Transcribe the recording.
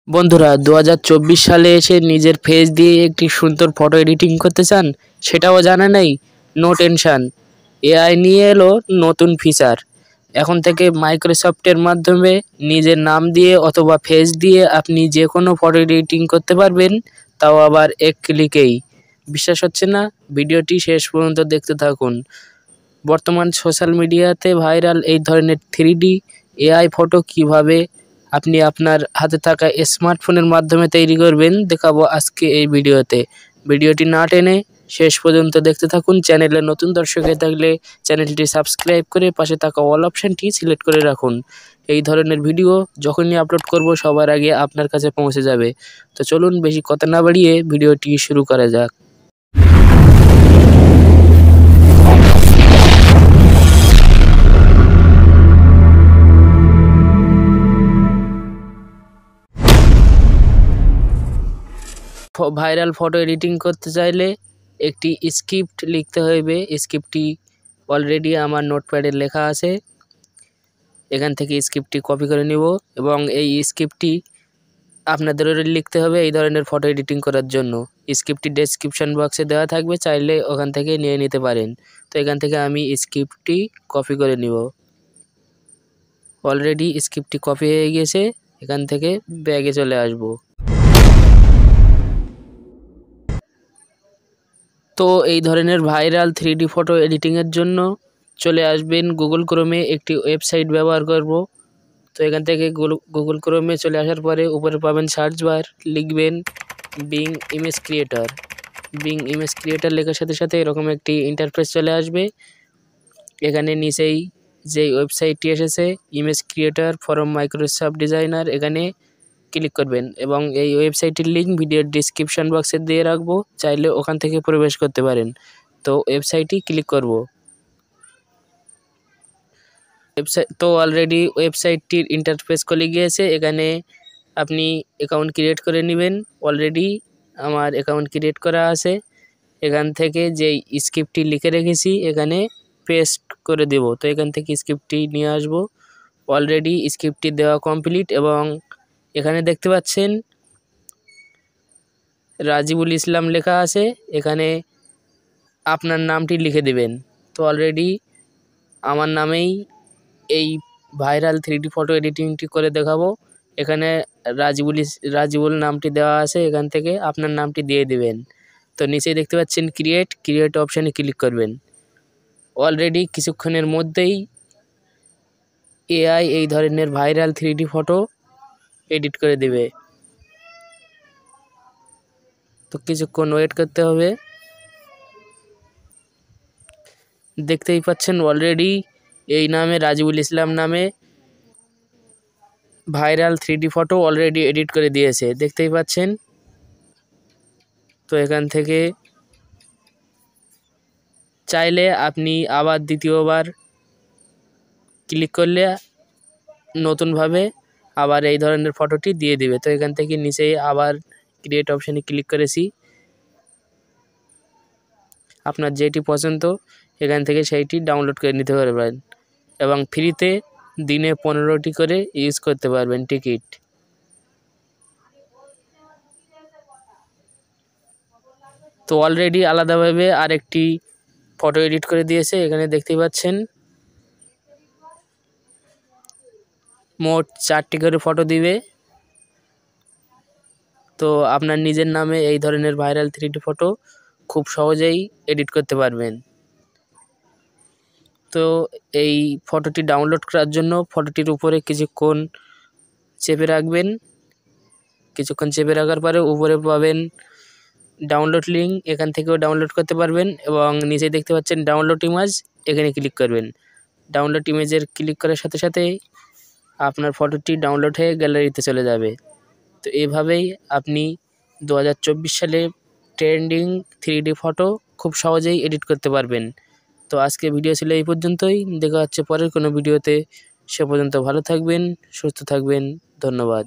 বন্ধুরা 2024 সালে এসে নিজের ফেস দিয়ে একটি সুন্দর ফটো এডিটিং করতে চান, সেটাও জানা নেই? নো টেনশন, এআই নিয়ে এলো নতুন ফিচার। এখন থেকে মাইক্রোসফটের মাধ্যমে নিজের নাম দিয়ে অথবা ফেস দিয়ে আপনি যে কোনো ফটো এডিটিং করতে পারবেন, তাও আবার এক ক্লিকেই। বিশ্বাস হচ্ছে না? ভিডিওটি শেষ পর্যন্ত দেখতে থাকুন। বর্তমান সোশ্যাল মিডিয়াতে ভাইরাল এই ধরনের 3D এআই ফটো কিভাবে আপনি আপনার হাতে থাকা স্মার্টফোনের মাধ্যমে তৈরি করবেন, দেখাবো আজকে এই ভিডিওতে। ভিডিওটি না টেনে শেষ পর্যন্ত দেখতে থাকুন। চ্যানেলে নতুন দর্শক হয়ে থাকলে চ্যানেলটি সাবস্ক্রাইব করে পাশে থাকা অল অপশানটি সিলেক্ট করে রাখুন। এই ধরনের ভিডিও যখনই আপলোড করব সবার আগে আপনার কাছে পৌঁছে যাবে। তো চলুন বেশি কথা না বাড়িয়ে ভিডিওটি শুরু করা যাক। ভাইরাল ফটো এডিটিং করতে চাইলে একটি স্ক্রিপ্ট লিখতে হবে। স্ক্রিপ্টটি অলরেডি আমার নোটপ্যাডে লেখা আছে। এখান থেকে স্ক্রিপ্টটি কপি করে নিব এবং এই স্ক্রিপ্টটি আপনাদেরও লিখতে হবে এই ধরনের ফটো এডিটিং করার জন্য। স্ক্রিপ্টটি ডেসক্রিপশন বক্সে দেওয়া থাকবে, চাইলে ওখান থেকে নিয়ে নিতে পারেন। তো এখান থেকে আমি স্ক্রিপ্টটি কপি করে নিব। অলরেডি স্ক্রিপ্টটি কপি হয়ে গেছে। এখান থেকে ব্যাগে চলে আসব। তো এই ধরনের ভাইরাল 3D ফটো এডিটিংয়ের জন্য চলে আসবেন গুগল ক্রোমে। একটি ওয়েবসাইট ব্যবহার করব। তো এখান থেকে গুগল ক্রোমে চলে আসার পরে উপরে পাবেন সার্চ বার, লিখবেন being image creator. Being image creator লেখার সাথে সাথে এরকম একটি ইন্টারফেস চলে আসবে। এখানে নিচেই যেই ওয়েবসাইটটি এসেছে image creator form Microsoft designer, এখানে ক্লিক করবেন এবং এই ওয়েবসাইটের লিঙ্ক ভিডিওর ডিসক্রিপশন বক্সে দিয়ে রাখবো, চাইলে ওখান থেকে প্রবেশ করতে পারেন। তো ওয়েবসাইটে ক্লিক করব। অলরেডি ওয়েবসাইটটির ইন্টারফেস খুলে গিয়েছে। এখানে আপনি অ্যাকাউন্ট ক্রিয়েট করে নেবেন। অলরেডি আমার অ্যাকাউন্ট ক্রিয়েট করা আছে। এখান থেকে যেই স্ক্রিপ্টটি লিখে রেখেছি এখানে পেস্ট করে দেব। তো এখান থেকে স্ক্রিপ্টটি নিয়ে আসব। অলরেডি স্ক্রিপ্টটি দেওয়া কমপ্লিট এবং এখানে দেখতে পাচ্ছেন রাজিবুল ইসলাম লেখা আছে। এখানে আপনার নামটি লিখে দেবেন। তো অলরেডি আমার নামেই এই ভাইরাল 3D ফটো এডিটিংটি করে দেখাবো। এখানে রাজিবুল নামটি দেওয়া আছে, এখান থেকে আপনার নামটি দিয়ে দিবেন। তো নিচেই দেখতে পাচ্ছেন ক্রিয়েট অপশানে ক্লিক করবেন। অলরেডি কিছুক্ষণের মধ্যেই এআই এই ধরনের ভাইরাল 3D ফটো এডিট করে দেবে। তো কিছুক্ষণ ওয়েট করতে হবে। দেখতেই পাচ্ছেন অলরেডি এই নামে রাজিবুল ইসলাম নামে viral 3D photo already edit করে দিয়েছে, দেখতেই পাচ্ছেন। তো এখান থেকে চাইলে আপনি আবার দ্বিতীয়বার ক্লিক করলে নতুনভাবে আবার এই ধরনের ফটোটি দিয়ে দিবে। তো এখান থেকে নিচেই আবার ক্রিয়েট অপশানে ক্লিক করেছি। আপনার যেটি পছন্দ এখান থেকে সেইটি ডাউনলোড করে নিতে পারবেন এবং ফ্রিতে দিনে 15টি করে ইউজ করতে পারবেন টিকিট। তো অলরেডি আলাদাভাবে আরেকটি ফটো এডিট করে দিয়েছে, এখানে দেখতেই পাচ্ছেন। মোট 4টি করে ফটো দিবে। তো আপনার নিজের নামে এই ধরনের ভাইরাল 3D ফটো খুব সহজেই এডিট করতে পারবেন। তো এই ফটোটি ডাউনলোড করার জন্য ফটোটির উপরে কিছুক্ষণ চেপে রাখবেন। কিছুক্ষণ চেপে রাখার পরে উপরে পাবেন ডাউনলোড লিঙ্ক, এখান থেকেও ডাউনলোড করতে পারবেন এবং নিচে দেখতে পাচ্ছেন ডাউনলোড ইমেজ, এখানে ক্লিক করবেন। ডাউনলোড ইমেজের ক্লিক করার সাথে সাথে আপনার ফটোটি ডাউনলোড হয়ে গ্যালারিতে চলে যাবে। তো এভাবেই আপনি 2024 সালে ট্রেন্ডিং 3D ফটো খুব সহজেই এডিট করতে পারবেন। তো আজকে ভিডিও ছিল এই পর্যন্তই। দেখা হচ্ছে পরের কোনো ভিডিওতে। সে পর্যন্ত ভালো থাকবেন, সুস্থ থাকবেন। ধন্যবাদ।